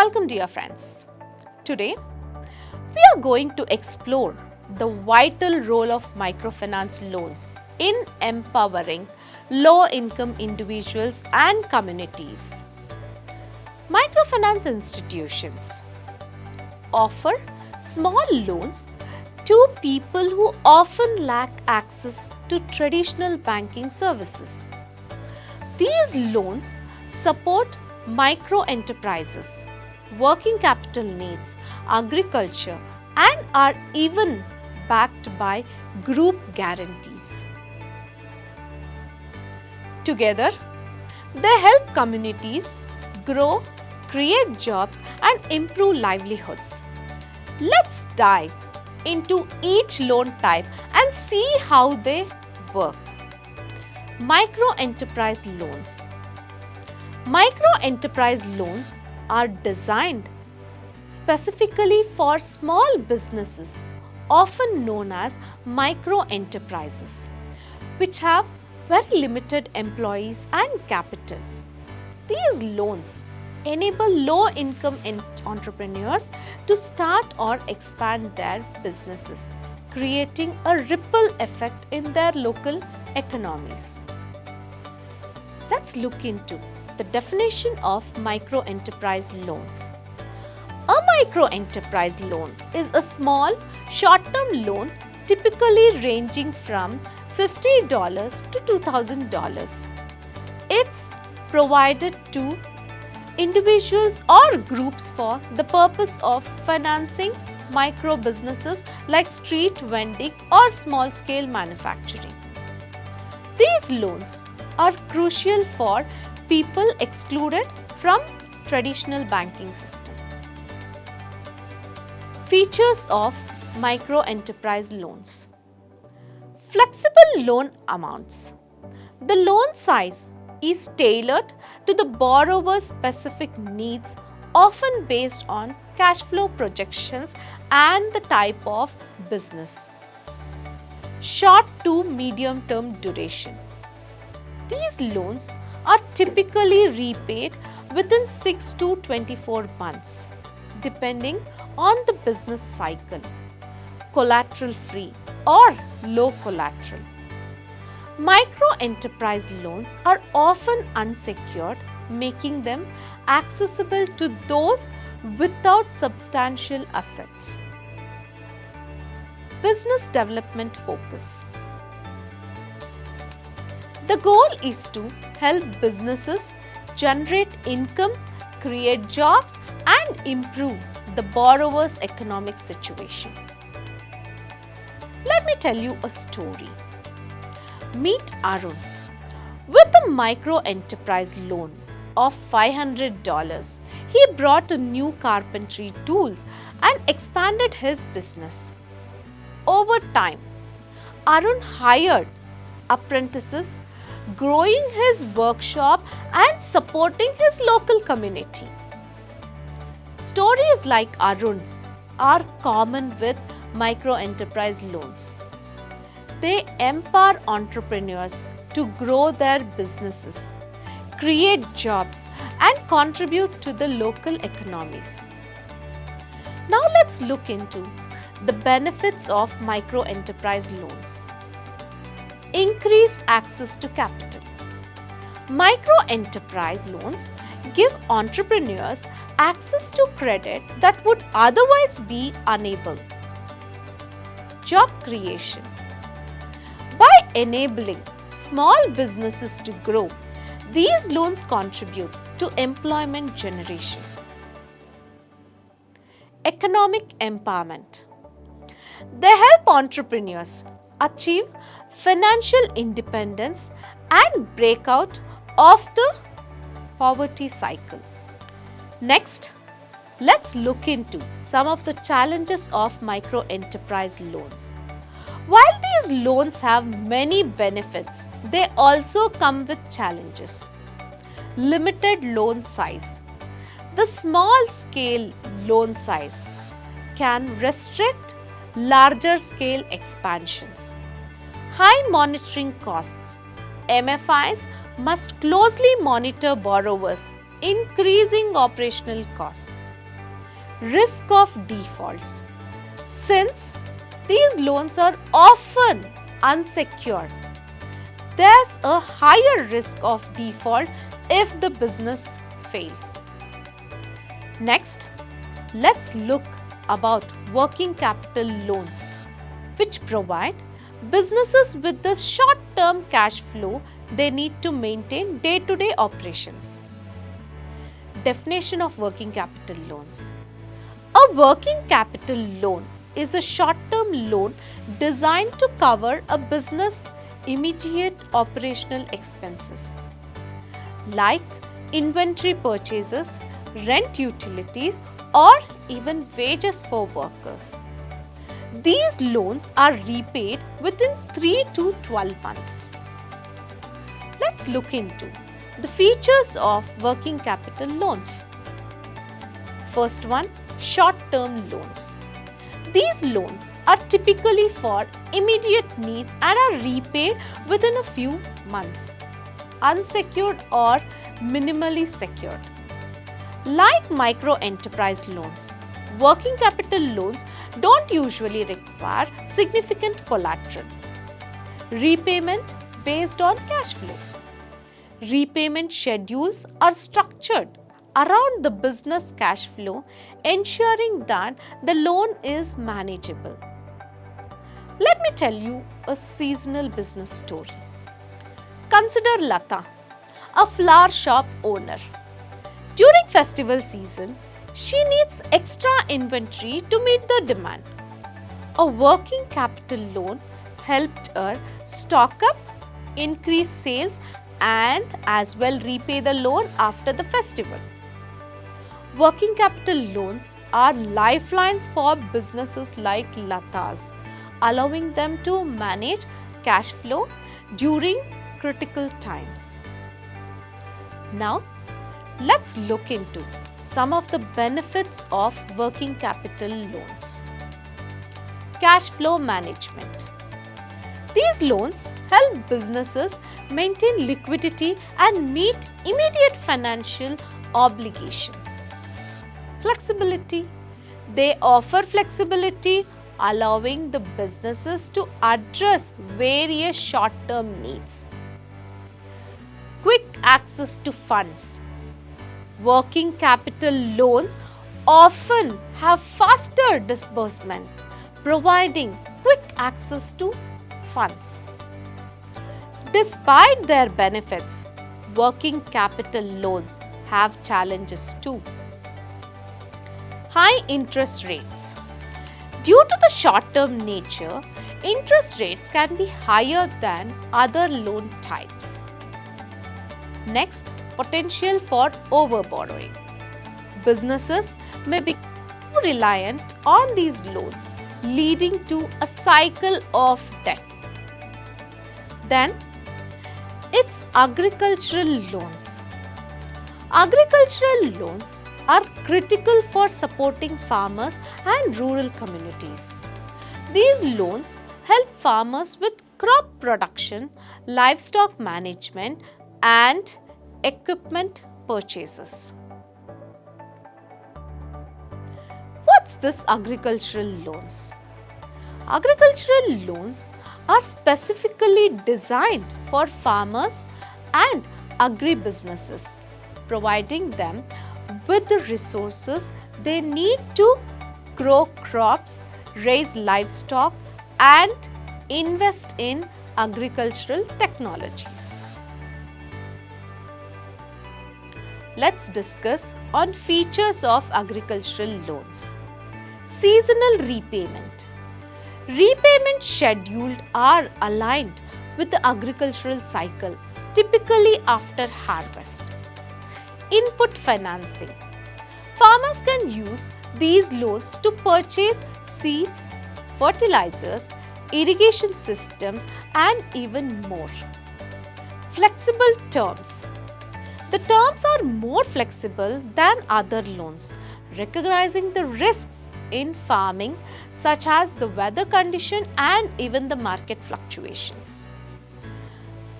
Welcome dear friends. Today we are going to explore the vital role of microfinance loans in empowering low-income individuals and communities. Microfinance institutions offer small loans to people who often lack access to traditional banking services. These loans support microenterprises, working capital needs, agriculture, and are even backed by group guarantees. Together, they help communities grow, create jobs, and improve livelihoods. Let's dive into each loan type and see how they work. Microenterprise loans. Microenterprise loans are designed specifically for small businesses, often known as microenterprises, which have very limited employees and capital. These loans enable low-income entrepreneurs to start or expand their businesses, creating a ripple effect in their local economies. Let's look into the definition of microenterprise loans. A microenterprise loan is a small, short-term loan typically ranging from $50 to $2,000. It's provided to individuals or groups for the purpose of financing micro businesses like street vending or small-scale manufacturing. These loans are crucial for people excluded from traditional banking system. Features of microenterprise loans. Flexible loan amounts. The loan size is tailored to the borrower's specific needs, often based on cash flow projections and the type of business. Short to medium term duration. These loans are typically repaid within 6 to 24 months, depending on the business cycle, collateral free or low collateral. Micro-enterprise loans are often unsecured, making them accessible to those without substantial assets. Business development focus. The goal is to help businesses generate income, create jobs, and improve the borrower's economic situation. Let me tell you a story. Meet Arun. With a micro-enterprise loan of $500, he brought a new carpentry tools and expanded his business. Over time, Arun hired apprentices, growing his workshop and supporting his local community. Stories like Arun's are common with micro-enterprise loans. They empower entrepreneurs to grow their businesses, create jobs, and contribute to the local economies. Now let's look into the benefits of micro-enterprise loans. Increased access to capital. Micro-enterprise loans give entrepreneurs access to credit that would otherwise be unable. Job creation. By enabling small businesses to grow, these loans contribute to employment generation. Economic empowerment. They help entrepreneurs achieve financial independence and break out of the poverty cycle. Next, let's look into some of the challenges of micro-enterprise loans. While these loans have many benefits, they also come with challenges. Limited loan size. The small scale loan size can restrict larger scale expansions. High monitoring costs. MFIs must closely monitor borrowers, increasing operational costs. risk of defaults. Since these loans are often unsecured, there's a higher risk of default if the business fails. Next, let's look about working capital loans, which provide businesses with the short-term cash flow they need to maintain day-to-day operations. Definition of working capital loans. A working capital loan is a short-term loan designed to cover a business' immediate operational expenses like inventory purchases, rent utilities, or even wages for workers. These loans are repaid within 3 to 12 months. Let's look into the features of working capital loans. First one, short-term loans. These loans are typically for immediate needs and are repaid within a few months, unsecured or minimally secured. Like microenterprise loans, working capital loans don't usually require significant collateral. Repayment based on cash flow. Repayment schedules are structured around the business cash flow, ensuring that the loan is manageable. Let me tell you a seasonal business story. Consider Lata, a flower shop owner. During festival season, she needs extra inventory to meet the demand. A working capital loan helped her stock up, increase sales, and as well repay the loan after the festival. Working capital loans are lifelines for businesses like Lata's, allowing them to manage cash flow during critical times. Now, let's look into some of the benefits of working capital loans. Cash flow management. These loans help businesses maintain liquidity and meet immediate financial obligations. Flexibility. They offer flexibility, allowing the businesses to address various short-term needs. Quick access to funds. Working capital loans often have faster disbursement, providing quick access to funds. Despite their benefits, working capital loans have challenges too. High interest rates. Due to the short-term nature, interest rates can be higher than other loan types. Next, potential for overborrowing. Businesses may be too reliant on these loans, leading to a cycle of debt. Then, it's agricultural loans. Agricultural loans are critical for supporting farmers and rural communities. These loans help farmers with crop production, livestock management, and equipment purchases. What's this agricultural loans? Agricultural loans are specifically designed for farmers and agribusinesses, providing them with the resources they need to grow crops, raise livestock, and invest in agricultural technologies. Let's discuss on features of agricultural loans. Seasonal repayment. Repayment schedules are aligned with the agricultural cycle, typically after harvest. Input financing. Farmers can use these loans to purchase seeds, fertilizers, irrigation systems, and even more. Flexible terms. The terms are more flexible than other loans, recognizing the risks in farming such as the weather condition and even the market fluctuations.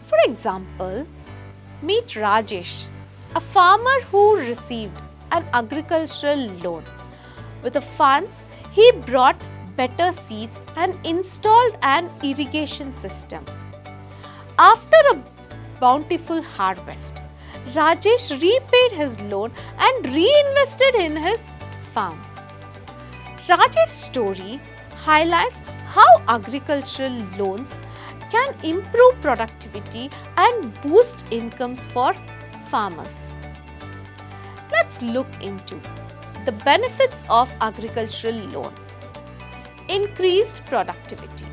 For example, meet Rajesh, a farmer who received an agricultural loan. With the funds, he brought better seeds and installed an irrigation system. After a bountiful harvest, Rajesh repaid his loan and reinvested in his farm. Rajesh's story highlights how agricultural loans can improve productivity and boost incomes for farmers. Let's look into the benefits of agricultural loan. Increased productivity.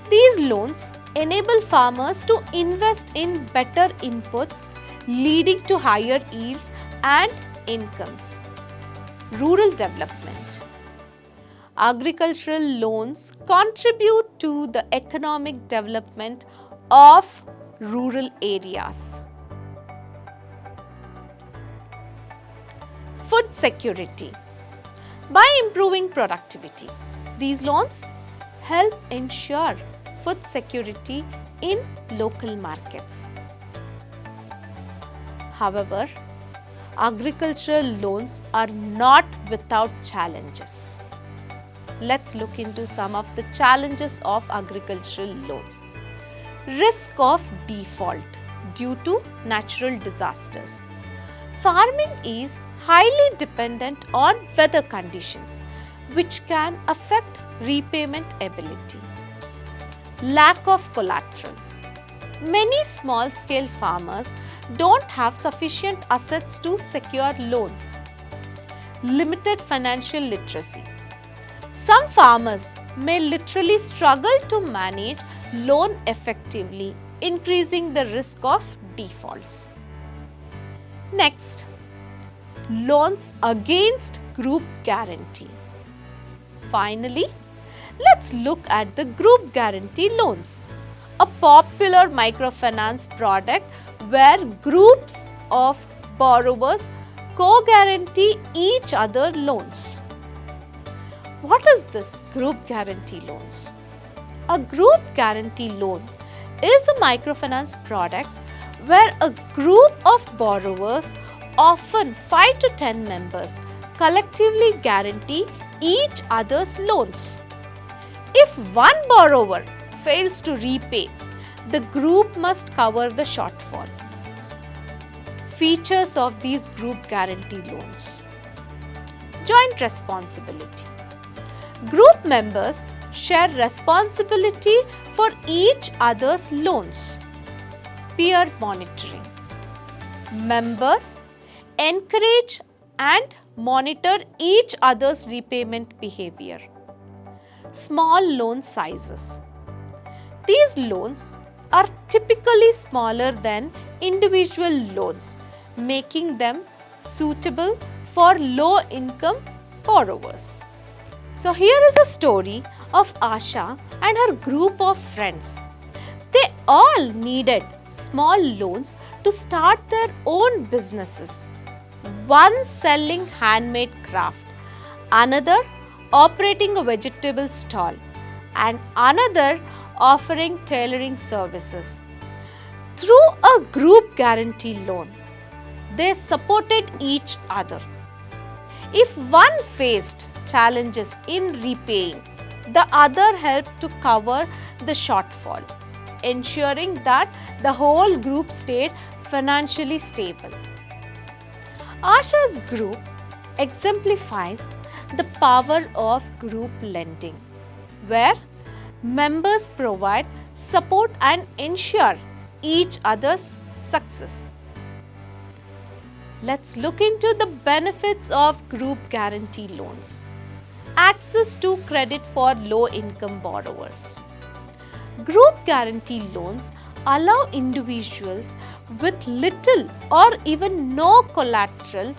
These loans enable farmers to invest in better inputs, leading to higher yields and incomes. Rural development. Agricultural loans contribute to the economic development of rural areas. Food security. By improving productivity, these loans help ensure food security in local markets. However, agricultural loans are not without challenges. Let's look into some of the challenges of agricultural loans. Risk of default due to natural disasters. Farming is highly dependent on weather conditions, which can affect repayment ability. Lack of collateral. Many small-scale farmers don't have sufficient assets to secure loans. Limited financial literacy. Some farmers may literally struggle to manage loan effectively, increasing the risk of defaults. Next, loans against group guarantee. Finally, let's look at the group guarantee loans, a popular microfinance product where groups of borrowers co-guarantee each other loans. What is this group guarantee loans? A group guarantee loan is a microfinance product where a group of borrowers, often 5 to 10 members, collectively guarantee each other's loans. If one borrower fails to repay, the group must cover the shortfall. Features of these group guarantee loans. Joint responsibility. Group members share responsibility for each other's loans. Peer monitoring. Members encourage and monitor each other's repayment behavior. Small loan sizes. These loans are typically smaller than individual loans, making them suitable for low-income borrowers. So here is a story of Asha and her group of friends. They all needed small loans to start their own businesses. One selling handmade craft, another operating a vegetable stall, and another offering tailoring services. Through a group guarantee loan, they supported each other. If one faced challenges in repaying, the other helped to cover the shortfall, ensuring that the whole group stayed financially stable. Asha's group exemplifies the power of group lending, where members provide support and ensure each other's success. Let's look into the benefits of group guarantee loans. Access to credit for low-income borrowers. Group guarantee loans allow individuals with little or even no collateral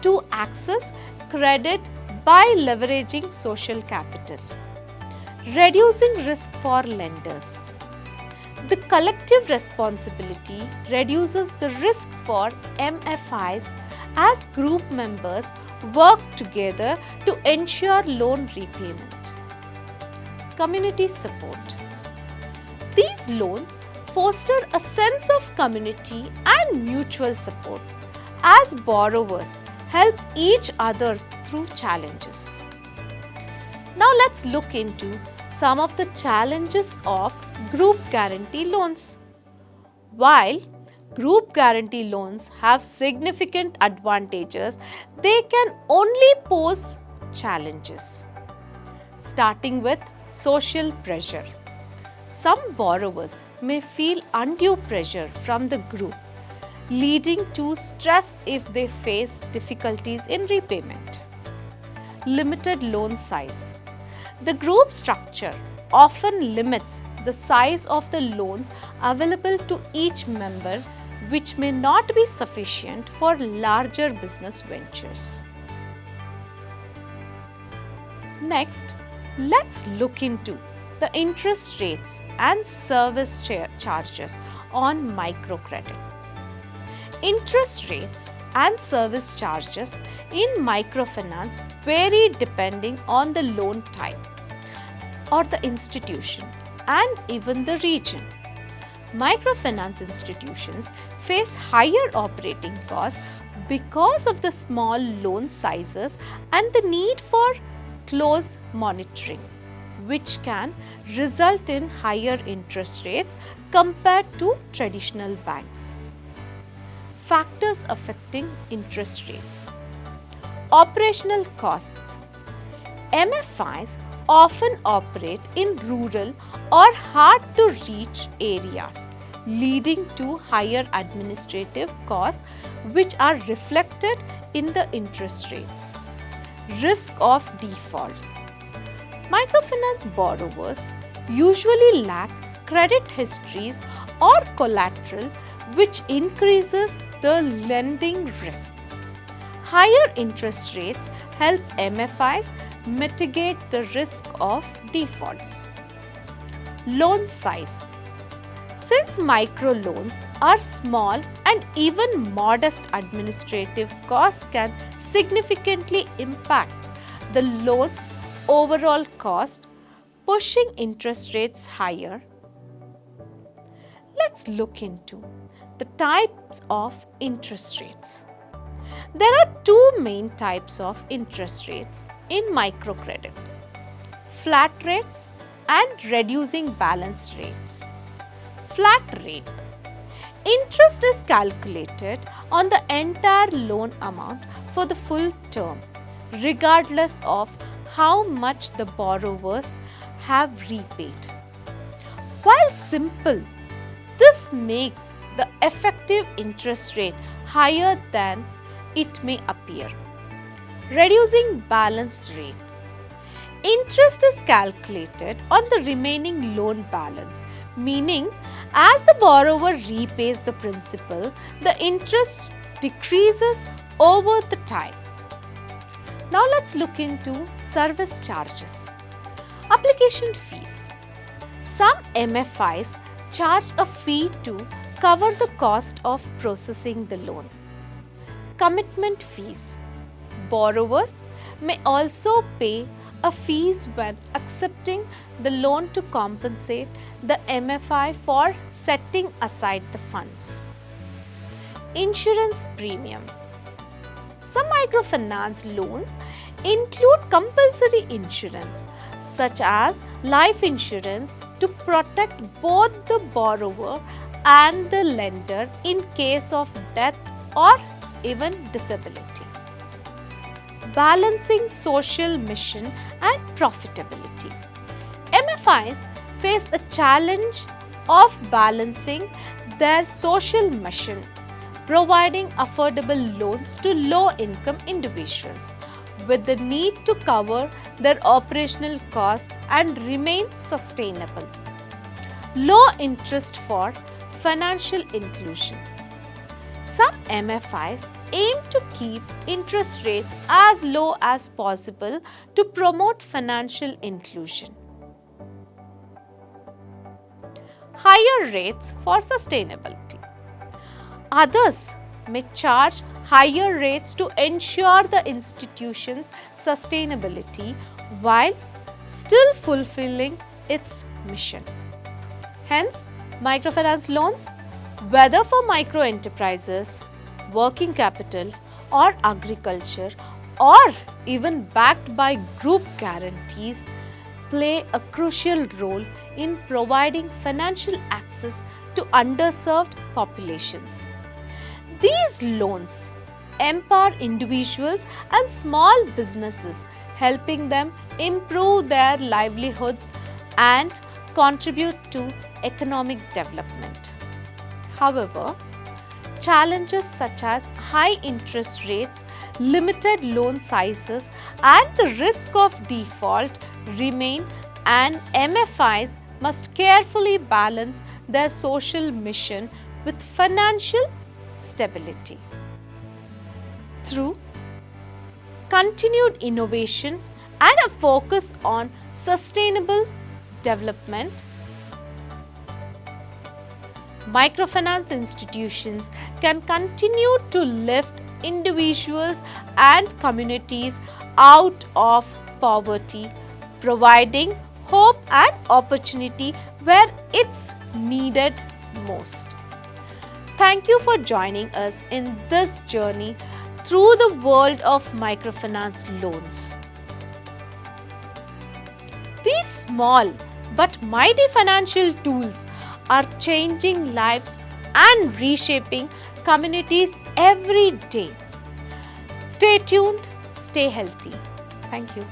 to access credit by leveraging social capital. Reducing risk for lenders. The collective responsibility reduces the risk for MFIs as group members work together to ensure loan repayment. Community support. These loans foster a sense of community and mutual support as borrowers help each other through challenges. Now let's look into some of the challenges of group guarantee loans. While group guarantee loans have significant advantages, they can only pose challenges. Starting with social pressure. Some borrowers may feel undue pressure from the group, leading to stress if they face difficulties in repayment. Limited loan size. The group structure often limits the size of the loans available to each member, which may not be sufficient for larger business ventures. Next, let's look into the interest rates and service charges on microcredits. Interest rates and service charges in microfinance vary depending on the loan type or the institution and even the region. Microfinance institutions face higher operating costs because of the small loan sizes and the need for close monitoring, which can result in higher interest rates compared to traditional banks. Factors affecting interest rates. Operational costs. MFIs often operate in rural or hard to reach areas, leading to higher administrative costs which are reflected in the interest rates. Risk of default. Microfinance borrowers usually lack credit histories or collateral, which increases the lending risk. Higher interest rates help MFIs mitigate the risk of defaults. Loan size. Since microloans are small and even modest administrative costs can significantly impact the loan's overall cost, pushing interest rates higher. Let's look into the types of interest rates. There are two main types of interest rates in microcredit: flat rates and reducing balance rates. Flat rate. Interest is calculated on the entire loan amount for the full term, regardless of how much the borrowers have repaid. While simple, this makes the effective interest rate higher than it may appear. Reducing balance rate. Interest is calculated on the remaining loan balance, meaning as the borrower repays the principal, the interest decreases over the time. Now let's look into service charges. Application fees. Some MFIs charge a fee to cover the cost of processing the loan. Commitment fees. Borrowers may also pay a fees when accepting the loan to compensate the MFI for setting aside the funds. Insurance premiums. Some microfinance loans include compulsory insurance such as life insurance to protect both the borrower and the lender in case of death or even disability. Balancing social mission and profitability. MFIs face a challenge of balancing their social mission, providing affordable loans to low-income individuals with the need to cover their operational costs and remain sustainable. Low interest for financial inclusion. Some MFIs aim to keep interest rates as low as possible to promote financial inclusion. Higher rates for sustainability. Others may charge higher rates to ensure the institution's sustainability while still fulfilling its mission. Hence, microfinance loans, whether for micro enterprises, working capital or agriculture, or even backed by group guarantees, play a crucial role in providing financial access to underserved populations. These loans empower individuals and small businesses, helping them improve their livelihood and contribute to economic development. However, challenges such as high interest rates, limited loan sizes, and the risk of default remain, and MFIs must carefully balance their social mission with financial stability. Through continued innovation and a focus on sustainable development, microfinance institutions can continue to lift individuals and communities out of poverty, providing hope and opportunity where it's needed most. Thank you for joining us in this journey through the world of microfinance loans. These small but mighty financial tools are changing lives and reshaping communities every day. Stay tuned, stay healthy. Thank you.